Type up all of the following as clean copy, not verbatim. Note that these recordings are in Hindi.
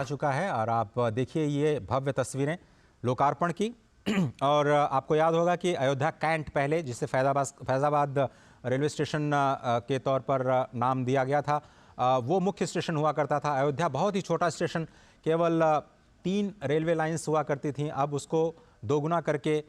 चुका है और आप देखिए ये भव्य तस्वीरें लोकार्पण की। और आपको याद होगा कि अयोध्या कैंट पहले, जिसे फैज़ाबाद रेलवे स्टेशन के तौर पर नाम दिया गया था, वो मुख्य स्टेशन हुआ करता था। अयोध्या बहुत ही छोटा स्टेशन, केवल 3 रेलवे लाइंस हुआ करती थीं। अब उसको दोगुना करके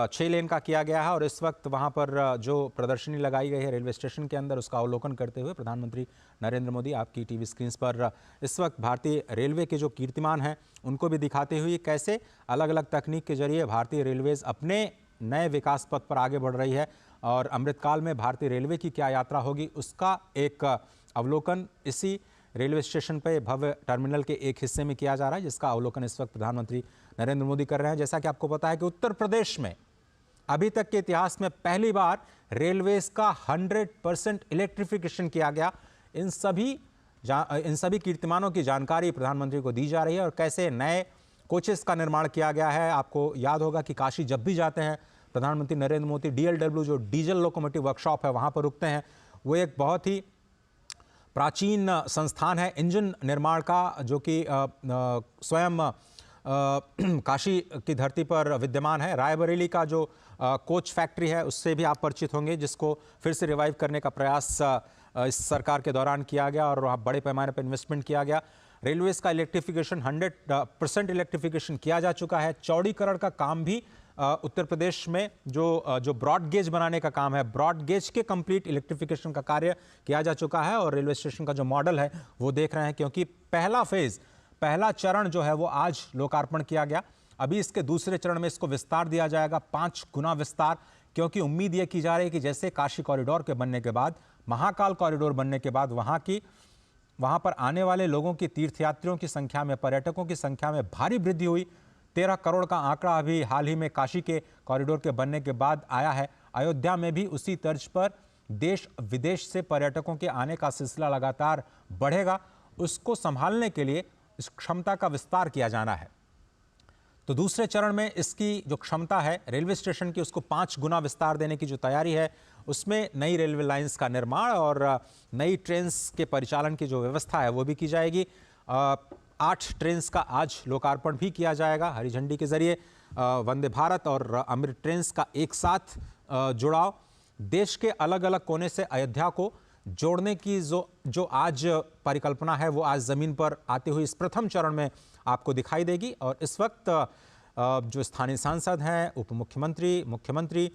6 लेन का किया गया है और इस वक्त वहां पर जो प्रदर्शनी लगाई गई है रेलवे स्टेशन के अंदर, उसका अवलोकन करते हुए प्रधानमंत्री नरेंद्र मोदी आपकी टीवी स्क्रीन पर इस वक्त भारतीय रेलवे के जो कीर्तिमान हैं उनको भी दिखाते हुए कैसे अलग अलग तकनीक के जरिए भारतीय रेलवेज अपने नए विकास पथ पर आगे बढ़ रही है और अमृतकाल में भारतीय रेलवे की क्या यात्रा होगी उसका एक अवलोकन इसी रेलवे स्टेशन पर भव्य टर्मिनल के एक हिस्से में किया जा रहा है, जिसका अवलोकन इस वक्त प्रधानमंत्री नरेंद्र मोदी कर रहे हैं। जैसा कि आपको पता है कि उत्तर प्रदेश में अभी तक के इतिहास में पहली बार रेलवेज का 100% इलेक्ट्रिफिकेशन किया गया। इन सभी कीर्तिमानों की जानकारी प्रधानमंत्री को दी जा रही है और कैसे नए कोचेस का निर्माण किया गया है। आपको याद होगा कि काशी जब भी जाते हैं प्रधानमंत्री नरेंद्र मोदी DLW जो डीजल लोकोमोटिव वर्कशॉप है वहां पर रुकते हैं। वो एक बहुत ही प्राचीन संस्थान है इंजन निर्माण का, जो कि स्वयं काशी की धरती पर विद्यमान है। रायबरेली का जो कोच फैक्ट्री है उससे भी आप परिचित होंगे, जिसको फिर से रिवाइव करने का प्रयास इस सरकार के दौरान किया गया और वहाँ बड़े पैमाने पर इन्वेस्टमेंट किया गया। रेलवेज का इलेक्ट्रिफिकेशन 100% इलेक्ट्रिफिकेशन किया जा चुका है। चौड़ीकरण का काम भी उत्तर प्रदेश में जो ब्रॉड गेज बनाने का काम है, ब्रॉड गेज के कंप्लीट इलेक्ट्रिफिकेशन का कार्य किया जा चुका है और रेलवे स्टेशन का जो मॉडल है वो देख रहे हैं, क्योंकि पहला चरण जो है वो आज लोकार्पण किया गया। अभी इसके दूसरे चरण में इसको विस्तार दिया जाएगा, 5 गुना विस्तार, क्योंकि उम्मीद ये की जा रही है कि जैसे काशी कॉरिडोर के बनने के बाद, महाकाल कॉरिडोर बनने के बाद वहां पर आने वाले लोगों की, तीर्थयात्रियों की संख्या में, पर्यटकों की संख्या में भारी वृद्धि हुई। 13 करोड़ का आंकड़ा अभी हाल ही में काशी के कॉरिडोर के बनने के बाद आया है। अयोध्या में भी उसी तर्ज पर देश विदेश से पर्यटकों के आने का सिलसिला लगातार बढ़ेगा। उसको संभालने के लिए इस क्षमता का विस्तार किया जाना है। तो दूसरे चरण में इसकी जो क्षमता है रेलवे स्टेशन की, उसको 5 गुना विस्तार देने की जो तैयारी है, उसमें नई रेलवे लाइंस का निर्माण और नई ट्रेन्स के परिचालन की जो व्यवस्था है वो भी की जाएगी। 8 ट्रेन्स का आज लोकार्पण भी किया जाएगा हरी झंडी के जरिए। वंदे भारत और अमृत ट्रेन्स का एक साथ जुड़ाव, देश के अलग अलग कोने से अयोध्या को जोड़ने की जो आज परिकल्पना है वो आज ज़मीन पर आते हुए इस प्रथम चरण में आपको दिखाई देगी। और इस वक्त जो स्थानीय सांसद हैं, उप मुख्यमंत्री, मुख्यमंत्री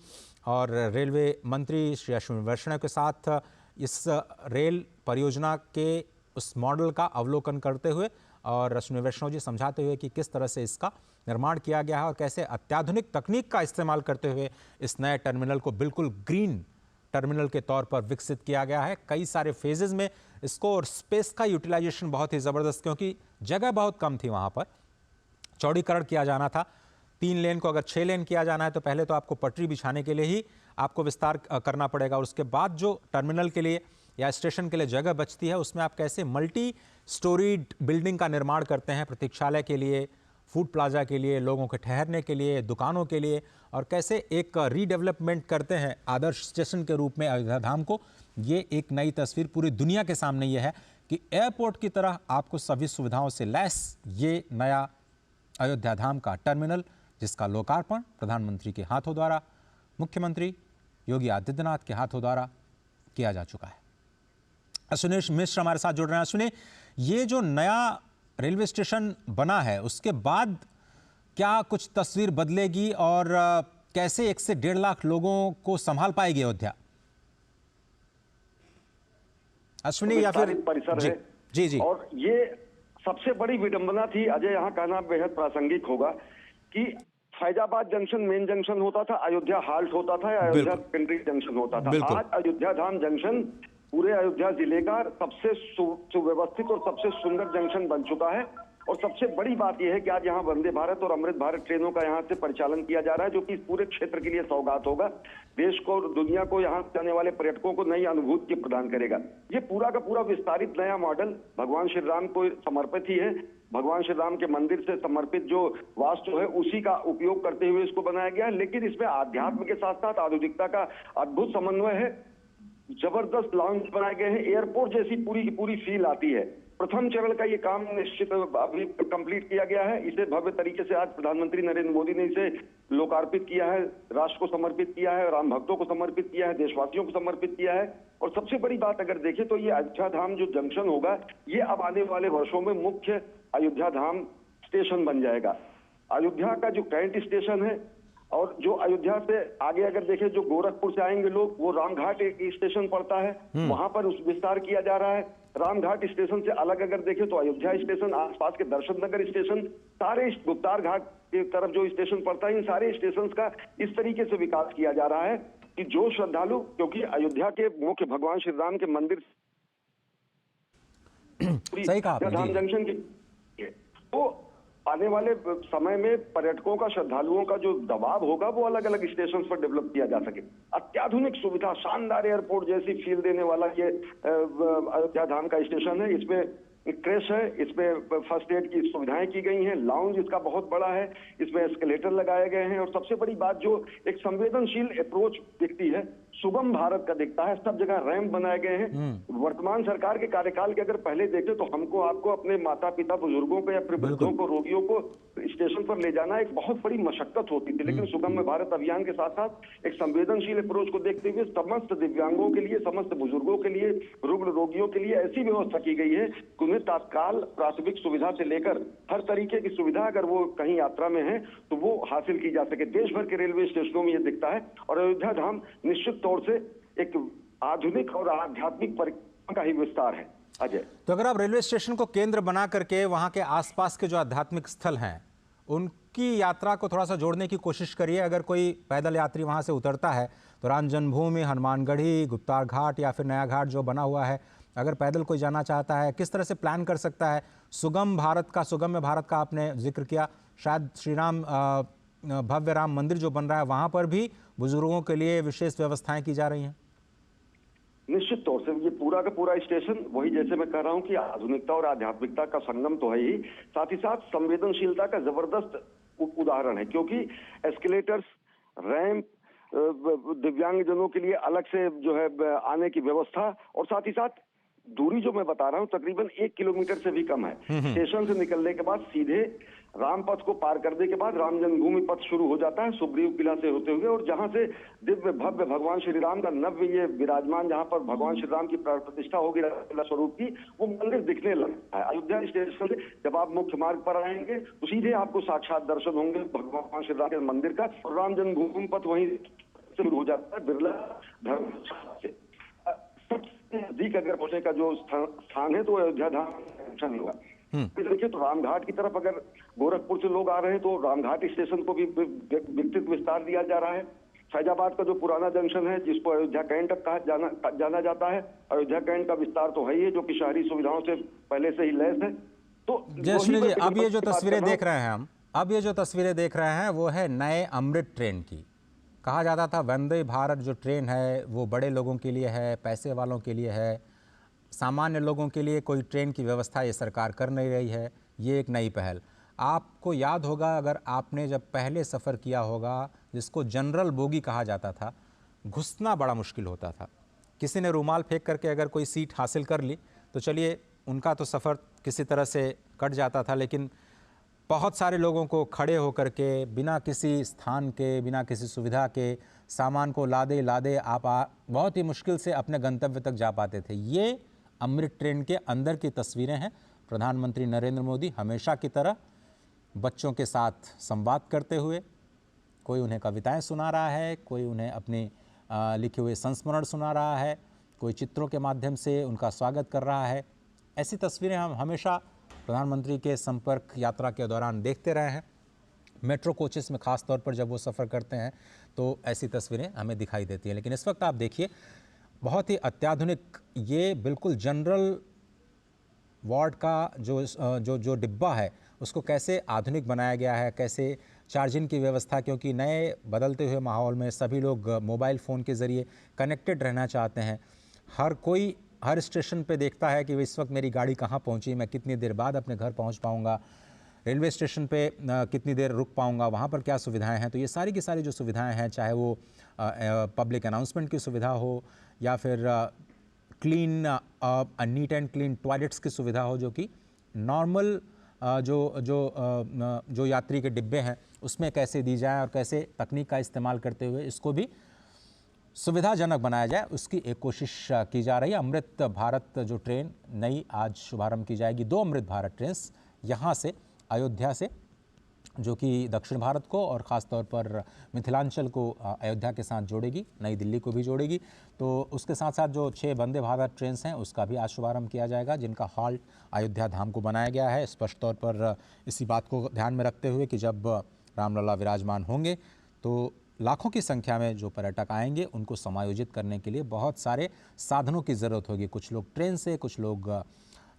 और रेलवे मंत्री श्री अश्विनी वैष्णव के साथ इस रेल परियोजना के उस मॉडल का अवलोकन करते हुए और अश्विनी वैष्णव जी समझाते हुए कि किस तरह से इसका निर्माण किया गया है और कैसे अत्याधुनिक तकनीक का इस्तेमाल करते हुए इस नए टर्मिनल को बिल्कुल ग्रीन टर्मिनल के तौर पर विकसित किया गया है। कई सारे फेजेस में इसको, और स्पेस का यूटिलाइजेशन बहुत ही ज़बरदस्त, क्योंकि जगह बहुत कम थी वहाँ पर। चौड़ीकरण किया जाना था, 3 लेन को अगर 6 लेन किया जाना है तो पहले तो आपको पटरी बिछाने के लिए ही आपको विस्तार करना पड़ेगा। और उसके बाद जो टर्मिनल के लिए या स्टेशन के लिए जगह बचती है उसमें आप कैसे मल्टी स्टोरीड बिल्डिंग का निर्माण करते हैं, प्रतीक्षालय के लिए, फूड प्लाजा के लिए, लोगों के ठहरने के लिए, दुकानों के लिए, और कैसे एक रीडेवलपमेंट करते हैं आदर्श स्टेशन के रूप में अयोध्या धाम को। ये एक नई तस्वीर पूरी दुनिया के सामने ये है कि एयरपोर्ट की तरह आपको सभी सुविधाओं से लैस ये नया अयोध्या धाम का टर्मिनल, जिसका लोकार्पण प्रधानमंत्री के हाथों द्वारा, मुख्यमंत्री योगी आदित्यनाथ के हाथों द्वारा किया जा चुका है। अश्विनी मिश्र हमारे साथ जुड़ रहे हैं। अश्विनी, ये जो नया रेलवे स्टेशन बना है उसके बाद क्या कुछ तस्वीर बदलेगी और कैसे 1 से 1.5 लाख लोगों को संभाल पाएगी अयोध्या? अश्विनी या फिर परिसर जी, है जी जी। और ये सबसे बड़ी विडंबना थी अजय, यहाँ कहना बेहद प्रासंगिक होगा कि फैजाबाद जंक्शन मेन जंक्शन होता था, अयोध्या हाल्ट होता था, अयोध्या सेकेंडरी जंक्शन होता था। आज अयोध्या धाम जंक्शन पूरे अयोध्या जिले का सबसे सुव्यवस्थित और सबसे सुंदर जंक्शन बन चुका है। और सबसे बड़ी बात यह है कि आज यहाँ वंदे भारत और अमृत भारत ट्रेनों का यहाँ से परिचालन किया जा रहा है, जो कि इस पूरे क्षेत्र के लिए सौगात होगा। देश को और दुनिया को यहाँ से आने वाले पर्यटकों को नई अनुभूति प्रदान करेगा। ये पूरा का पूरा विस्तारित नया मॉडल भगवान श्री राम को समर्पित ही है। भगवान श्री राम के मंदिर से समर्पित जो वास्तु है उसी का उपयोग करते हुए इसको बनाया गया है, लेकिन इसमें आध्यात्म के साथ साथ आधुनिकता का अद्भुत समन्वय है। जबरदस्त लाउंज बनाए गए हैं, एयरपोर्ट जैसी पूरी की पूरी फील आती है। प्रथम चरण का ये काम निश्चित अभी कंप्लीट किया गया है। इसे भव्य तरीके से आज प्रधानमंत्री नरेंद्र मोदी ने इसे लोकार्पित किया है, राष्ट्र को समर्पित किया है, राम भक्तों को समर्पित किया है, देशवासियों को समर्पित किया है। और सबसे बड़ी बात अगर देखें तो ये अयोध्या धाम जो जंक्शन होगा, ये अब आने वाले वर्षों में मुख्य अयोध्या धाम स्टेशन बन जाएगा। अयोध्या का जो कैंट स्टेशन है और जो अयोध्या से आगे अगर देखें, जो गोरखपुर से आएंगे लोग, वो रामघाट एक स्टेशन पड़ता है, वहां पर उस विस्तार किया जा रहा है। रामघाट स्टेशन से अलग अगर देखें तो अयोध्या स्टेशन, आसपास के दर्शन नगर स्टेशन, सारे गुप्तार घाट की तरफ जो स्टेशन पड़ता है, इन सारे स्टेशन का इस तरीके से विकास किया जा रहा है कि जो श्रद्धालु, क्योंकि अयोध्या के मुख्य भगवान श्री राम के मंदिर सही कहा आपने, धाम जंक्शन की, तो आने वाले समय में पर्यटकों का, श्रद्धालुओं का जो दबाव होगा वो अलग अलग स्टेशन पर डेवलप किया जा सके। अत्याधुनिक सुविधा, शानदार एयरपोर्ट जैसी फील देने वाला ये अयोध्या धाम का स्टेशन है। इसमें क्रेश है, इसमें फर्स्ट एड की सुविधाएं की गई हैं, लाउंज इसका बहुत बड़ा है, इसमें एस्केलेटर लगाए गए हैं। और सबसे बड़ी बात, जो एक संवेदनशील अप्रोच दिखती है, सुगम भारत का दिखता है, सब जगह रैंप बनाए गए हैं। वर्तमान सरकार के कार्यकाल के अगर पहले देखें तो हमको, आपको अपने माता पिता, बुजुर्गों को या फिर वृद्धों को, रोगियों को स्टेशन पर ले जाना एक बहुत बड़ी मशक्कत होती थी। लेकिन सुगम भारत अभियान के साथ साथ एक संवेदनशील अप्रोच को देखते हुए समस्त दिव्यांगों के लिए, समस्त बुजुर्गों के लिए, रुग्ण रोगियों के लिए ऐसी व्यवस्था की गई है कि उन्हें तात्काल प्राथमिक सुविधा से लेकर हर तरीके की सुविधा अगर वो कहीं यात्रा में है तो वो हासिल की जा सके। देश भर के रेलवे स्टेशनों में ये दिखता है। और अयोध्या धाम निश्चित तौर से एक आधुनिक और आध्यात्मिक परिक्रमा का ही विस्तार है। अजय, तो अगर आप रेलवे स्टेशन को केंद्र बना करके वहां के आसपास के जो आध्यात्मिक स्थल हैं उनकी यात्रा को थोड़ा सा जोड़ने की कोशिश करिए। अगर कोई पैदल यात्री वहां से उतरता है तो राम जन्मभूमि, हनुमानगढ़ी, गुप्तार घाट या फिर नया घाट जो बना हुआ है, अगर पैदल कोई जाना चाहता है, किस तरह से प्लान कर सकता है? सुगम्य भारत का आपने जिक्र किया, शायद श्री राम भव्य राम मंदिर जो बन रहा है वहां पर भी बुजुर्गों के लिए विशेष व्यवस्थाएं की जा रही हैं। निश्चित तौर से ये पूरा का पूरा स्टेशन, वही जैसे मैं कह रहा हूं कि आधुनिकता और आध्यात्मिकता का संगम तो है ही, साथ ही साथ संवेदनशीलता का जबरदस्त उदाहरण है। क्योंकि एस्केलेटर्स, रैंप, दिव्यांगजनों के लिए अलग से जो है आने की व्यवस्था, और साथ ही साथ दूरी जो मैं बता रहा हूं तकरीबन 1 किलोमीटर से भी कम है। स्टेशन से निकलने के बाद सीधे राम पथ को पार करने के बाद राम जन्मभूमि पथ शुरू हो जाता है, सुग्रीव किला से होते हुए, और जहां से दिव्य भव्य भगवान श्री राम का नव्य ये विराजमान, जहां पर भगवान श्री राम की प्राण प्रतिष्ठा होगी रामलीला स्वरूप की, वो मंदिर दिखने लगता है। अयोध्या स्टेशन से जब आप मुख्य मार्ग पर आएंगे तो सीधे आपको साक्षात दर्शन होंगे भगवान श्री राम के मंदिर का, और राम जन्मभूमि पथ वहीं शुरू हो जाता है बिरला धर्मशाला से। सबसे नजदीक अगर पहुंचने का जो स्थान है तो अयोध्या धाम होगा। देखिए तो रामघाट की तरफ अगर गोरखपुर से लोग आ रहे हैं तो रामघाट स्टेशन को भी विस्तृत विस्तार दिया जा रहा है। फैजाबाद का जो पुराना जंक्शन है जिसको अयोध्या कैंट जाना जाता है, अयोध्या कैंट का विस्तार तो है ही, जो कि शहरी सुविधाओं से पहले से ही लैस है। तो जयश्री जी, अब ये जो तस्वीरें देख रहे हैं हम, अब ये जो तस्वीरें देख रहे हैं वो है नए अमृत ट्रेन की। कहा जाता था वंदे भारत जो ट्रेन है वो बड़े लोगों के लिए है, पैसे वालों के लिए है, सामान्य लोगों के लिए कोई ट्रेन की व्यवस्था ये सरकार कर नहीं रही है। ये एक नई पहल। आपको याद होगा, अगर आपने जब पहले सफ़र किया होगा, जिसको जनरल बोगी कहा जाता था, घुसना बड़ा मुश्किल होता था। किसी ने रुमाल फेंक करके अगर कोई सीट हासिल कर ली तो चलिए उनका तो सफ़र किसी तरह से कट जाता था, लेकिन बहुत सारे लोगों को खड़े होकर के बिना किसी स्थान के, बिना किसी सुविधा के, सामान को लादे लादे आप बहुत ही मुश्किल से अपने गंतव्य तक जा पाते थे। ये अमृत ट्रेन के अंदर की तस्वीरें हैं। प्रधानमंत्री नरेंद्र मोदी हमेशा की तरह बच्चों के साथ संवाद करते हुए, कोई उन्हें कविताएं सुना रहा है, कोई उन्हें अपने लिखे हुए संस्मरण सुना रहा है, कोई चित्रों के माध्यम से उनका स्वागत कर रहा है। ऐसी तस्वीरें हम हमेशा प्रधानमंत्री के संपर्क यात्रा के दौरान देखते रहे हैं। मेट्रो कोचेस में ख़ास तौर पर जब वो सफ़र करते हैं तो ऐसी तस्वीरें हमें दिखाई देती हैं। लेकिन इस वक्त आप देखिए, बहुत ही अत्याधुनिक, ये बिल्कुल जनरल वार्ड का जो डिब्बा है उसको कैसे आधुनिक बनाया गया है, कैसे चार्जिंग की व्यवस्था, क्योंकि नए बदलते हुए माहौल में सभी लोग मोबाइल फ़ोन के ज़रिए कनेक्टेड रहना चाहते हैं। हर कोई हर स्टेशन पे देखता है कि इस वक्त मेरी गाड़ी कहाँ पहुँची, मैं कितनी देर बाद अपने घर पहुँच पाऊँगा, रेलवे स्टेशन पे कितनी देर रुक पाऊँगा, वहाँ पर क्या सुविधाएं हैं। तो ये सारी की सारी जो सुविधाएं हैं, चाहे वो पब्लिक अनाउंसमेंट की सुविधा हो या फिर clean neat and clean toilets की सुविधा हो, जो कि नॉर्मल जो यात्री के डिब्बे हैं उसमें कैसे दी जाए और कैसे तकनीक का इस्तेमाल करते हुए इसको भी सुविधाजनक बनाया जाए, उसकी एक कोशिश की जा रही है। अमृत भारत जो ट्रेन नई आज शुभारंभ की जाएगी, 2 अमृत भारत ट्रेन यहाँ से अयोध्या से, जो कि दक्षिण भारत को और ख़ास तौर पर मिथिलांचल को अयोध्या के साथ जोड़ेगी, नई दिल्ली को भी जोड़ेगी। तो उसके साथ साथ जो 6 वंदे भारत ट्रेन हैं उसका भी आज शुभारंभ किया जाएगा, जिनका हॉल्ट अयोध्या धाम को बनाया गया है, स्पष्ट तौर पर इसी बात को ध्यान में रखते हुए कि जब रामलला विराजमान होंगे तो लाखों की संख्या में जो पर्यटक आएंगे उनको समायोजित करने के लिए बहुत सारे साधनों की ज़रूरत होगी। कुछ लोग ट्रेन से, कुछ लोग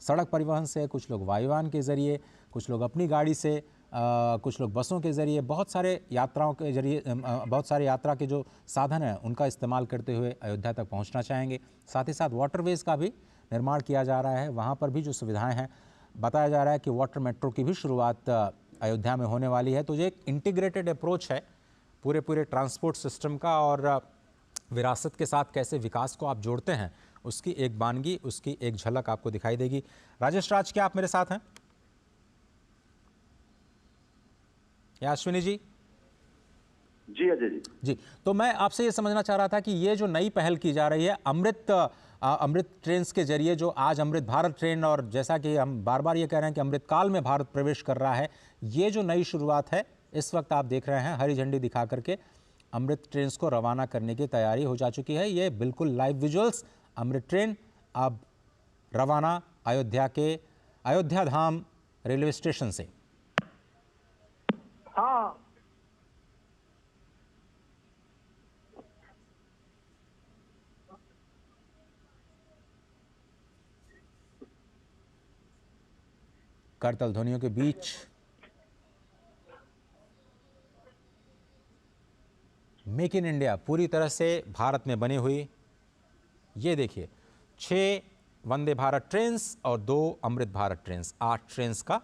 सड़क परिवहन से, कुछ लोग वायुयान के ज़रिए, कुछ लोग अपनी गाड़ी से, कुछ लोग बसों के ज़रिए, बहुत सारे यात्राओं के ज़रिए, बहुत सारे यात्रा के जो साधन हैं उनका इस्तेमाल करते हुए अयोध्या तक पहुंचना चाहेंगे। साथ ही साथ वाटरवेज़ का भी निर्माण किया जा रहा है, वहां पर भी जो सुविधाएं हैं, बताया जा रहा है कि वाटर मेट्रो की भी शुरुआत अयोध्या में होने वाली है। तो ये एक इंटीग्रेटेड अप्रोच है पूरे ट्रांसपोर्ट सिस्टम का, और विरासत के साथ कैसे विकास को आप जोड़ते हैं उसकी एक बानगी, उसकी एक झलक आपको दिखाई देगी। राजेश राज, क्या आप मेरे साथ हैं? या अश्विनी जी? जी अजय जी। जी, तो मैं आपसे ये समझना चाह रहा था कि ये जो नई पहल की जा रही है अमृत ट्रेन के जरिए, जो आज अमृत भारत ट्रेन, और जैसा कि हम बार बार ये कह रहे हैं कि अमृत काल में भारत प्रवेश कर रहा है, ये जो नई शुरुआत है, इस वक्त आप देख रहे हैं हरी झंडी दिखा करके अमृत ट्रेन को रवाना करने की तैयारी हो जा चुकी है। ये बिल्कुल लाइव विजुअल्स, अमृत ट्रेन अब रवाना अयोध्या धाम रेलवे स्टेशन से। हाँ, करतल ध्वनियों के बीच मेक इन इंडिया पूरी तरह से भारत में बनी हुई, ये देखिए 6 वंदे भारत ट्रेन्स और 2 अमृत भारत ट्रेन्स, 8 ट्रेन्स का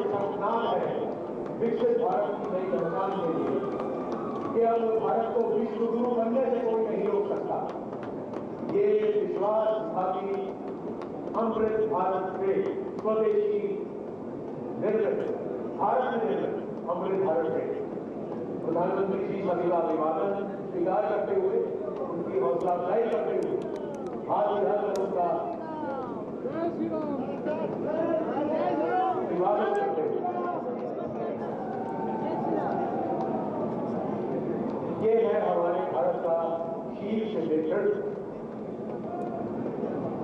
संस्कार है विकसित भारत की नई पहचान के लिए कि अब भारत को विश्व गुरु बनने से कोई नहीं रोक सकता। ये विश्वास था कि अमृत भारत से स्वदेशी निर्मित भारत निर्मित अमृत भारत से प्रधानमंत्री जी सभी का अभिवादन स्वीकार करते हुए उनकी हौसला अफजाई करते हुए हाथ मिलाकर उनका अभिवादन करते हुए ये है हमारे भारत का शीर्ष नेतृत्व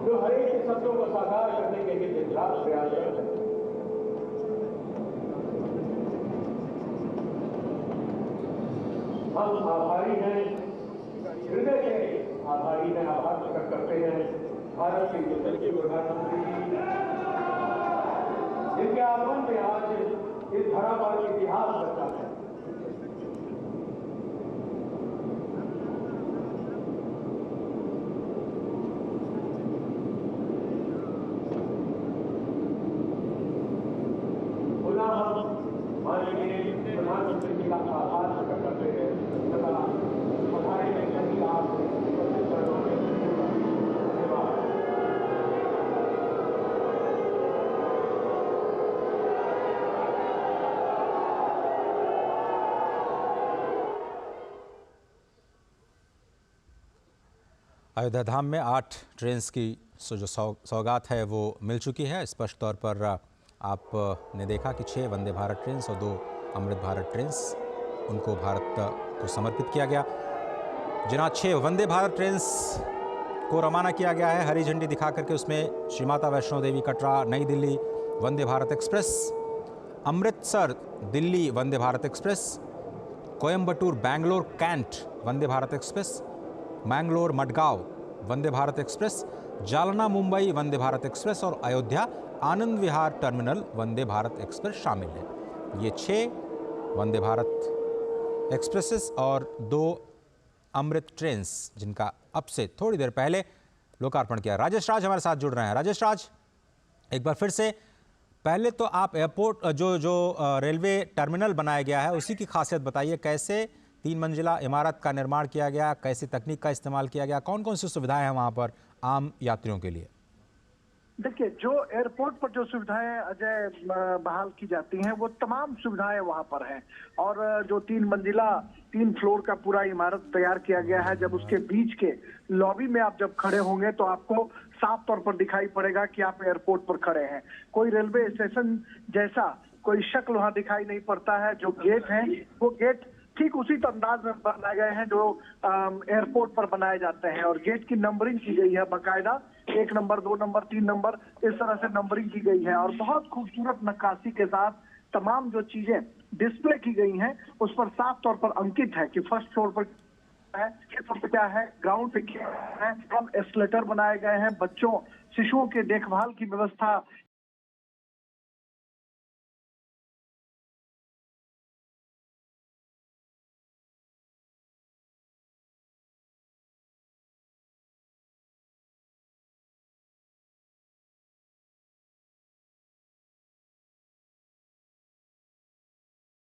जो हर एक सपनों को साकार करने के लिए दिन रात प्रयासरत है। हम आभारी हैं, हृदय से आभारी हैं, आभार प्रकट करते हैं भारत के यशस्वी प्रधानमंत्री जी जिनके आगमन में आज इस धरा पर इतिहास बचा है। पुनः हम माननीय प्रधानमंत्री जी का आभार प्रकट करते हैं तथा हमारे सभी आप अयोध्या धाम में 8 ट्रेन्स की जो सौगात है वो मिल चुकी है। स्पष्ट तौर पर आपने देखा कि 6 वंदे भारत ट्रेन्स और 2 अमृत भारत ट्रेन्स उनको भारत को समर्पित किया गया। जिन 6 वंदे भारत ट्रेन्स को रवाना किया गया है हरी झंडी दिखा करके, उसमें श्री माता वैष्णो देवी कटरा नई Delhi Vande Bharat express, Amritsar Delhi Vande Bharat express, Coimbatore Bangalore cantt Vande Bharat express, Mangalore Madgaon Vande Bharat express, Jalna Mumbai Vande Bharat express और अयोध्या आनंद विहार टर्मिनल वंदे भारत एक्सप्रेस शामिल है। ये 6 वंदे भारत एक्सप्रेसेस और 2 अमृत ट्रेन्स जिनका अब से थोड़ी देर पहले लोकार्पण किया। राजेश राज हमारे साथ जुड़ रहे हैं। राजेश राज, एक बार फिर से पहले तो आप एयरपोर्ट जो रेलवे टर्मिनल बनाया गया है उसी की खासियत बताइए। कैसे 3 मंजिला इमारत का निर्माण किया गया, कैसी तकनीक का इस्तेमाल किया गया, कौन कौन सी सुविधाएं हैं वहां पर आम यात्रियों के लिए? देखिए, जो एयरपोर्ट पर जो सुविधाएं अजय बहाल की जाती हैं वो तमाम सुविधाएं वहां पर हैं। और जो 3 मंजिला 3 फ्लोर का पूरा इमारत तैयार किया गया है, जब उसके बीच के लॉबी में आप जब खड़े होंगे तो आपको साफ तौर पर दिखाई पड़ेगा कि आप एयरपोर्ट पर खड़े हैं। कोई रेलवे स्टेशन जैसा कोई शक्ल वहां दिखाई नहीं पड़ता है। जो गेट है वो गेट ठीक उसी अंदाज में बनाए गए हैं जो एयरपोर्ट पर बनाए जाते हैं। और गेट की नंबरिंग की गई है बाकायदा, 1 नंबर 2 नंबर 3 नंबर इस तरह से नंबरिंग की गई है। और बहुत खूबसूरत नक्काशी के साथ तमाम जो चीजें डिस्प्ले की गई हैं उस पर साफ तौर पर अंकित है कि फर्स्ट फ्लोर पर है, क्या है, ग्राउंड पे क्या है। हम एस्केलेटर बनाए गए हैं, बच्चों शिशुओं के देखभाल की व्यवस्था